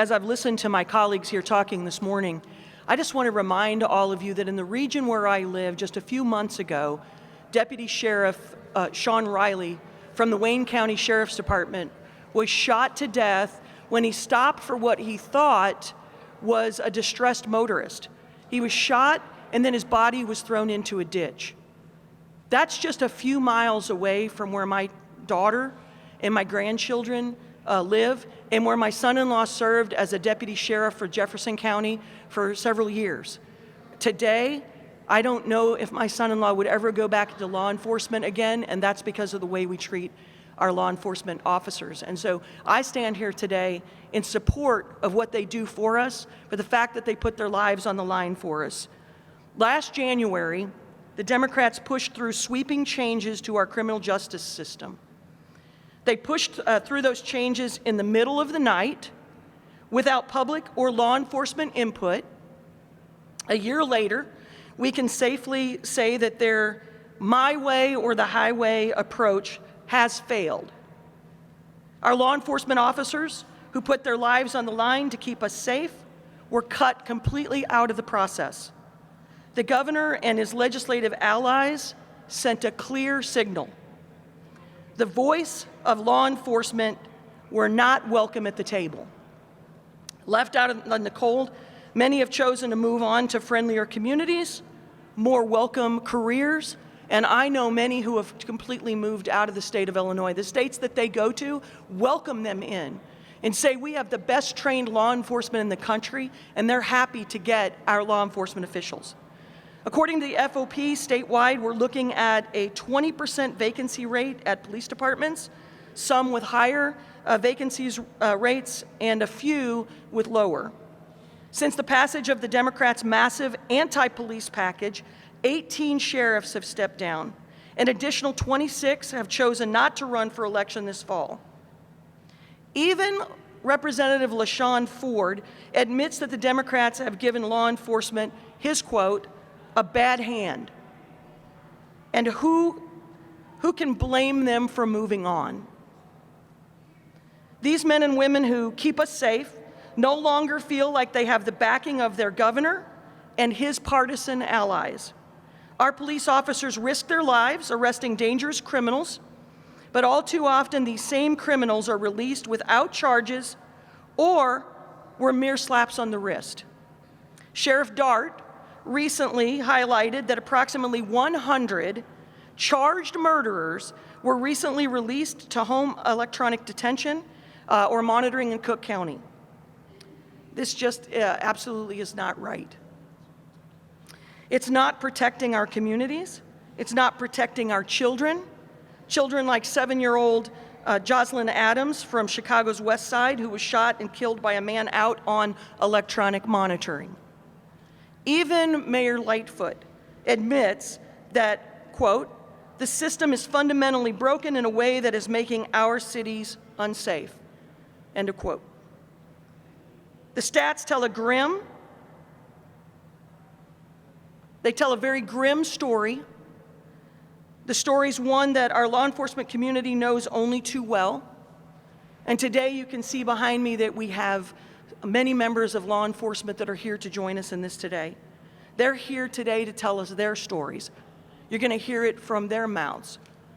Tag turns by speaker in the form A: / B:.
A: as I've listened to my colleagues here talking this morning, I just want to remind all of you that in the region where I live, just a few months ago, Deputy Sheriff Sean Riley from the Wayne County Sheriff's Department was shot to death when he stopped for what he thought was a distressed motorist. He was shot, and then his body was thrown into a ditch. That's just a few miles away from where my daughter and my grandchildren live, and where my son-in-law served as a deputy sheriff for Jefferson County for several years. Today, I don't know if my son-in-law would ever go back into law enforcement again, and that's because of the way we treat our law enforcement officers. And so I stand here today in support of what they do for us, for the fact that they put their lives on the line for us. Last January, the Democrats pushed through sweeping changes to our criminal justice system. They pushed through those changes in the middle of the night without public or law enforcement input. A year later, we can safely say that their my way or the highway approach has failed. Our law enforcement officers who put their lives on the line to keep us safe were cut completely out of the process. The governor and his legislative allies sent a clear signal. The voice of law enforcement were not welcome at the table. Left out in the cold, many have chosen to move on to friendlier communities, more welcome careers, and I know many who have completely moved out of the state of Illinois. The states that they go to welcome them in and say, we have the best trained law enforcement in the country, and they're happy to get our law enforcement officials. According to the FOP, statewide, we're looking at a 20% vacancy rate at police departments, some with higher vacancies rates and a few with lower. Since the passage of the Democrats' massive anti-police package, 18 sheriffs have stepped down. An additional 26 have chosen not to run for election this fall. Even Representative LaShawn Ford admits that the Democrats have given law enforcement, his quote, a bad hand. And who can blame them for moving on? These men and women who keep us safe no longer feel like they have the backing of their governor and his partisan allies. Our police officers risk their lives arresting dangerous criminals, but all too often these same criminals are released without charges or were mere slaps on the wrist. Sheriff Dart recently highlighted that approximately 100 charged murderers were recently released to home electronic detention or monitoring in Cook County. This just absolutely is not right. It's not protecting our communities. It's not protecting our children. Children like 7-year-old Jocelyn Adams from Chicago's West Side, who was shot and killed by a man out on electronic monitoring. Even Mayor Lightfoot admits that, quote, the system is fundamentally broken in a way that is making our cities unsafe, end of quote. The stats tell a very grim story. The story's one that our law enforcement community knows only too well. And today you can see behind me that we have many members of law enforcement that are here to join us in this today. They're here today to tell us their stories. You're going to hear it from their mouths.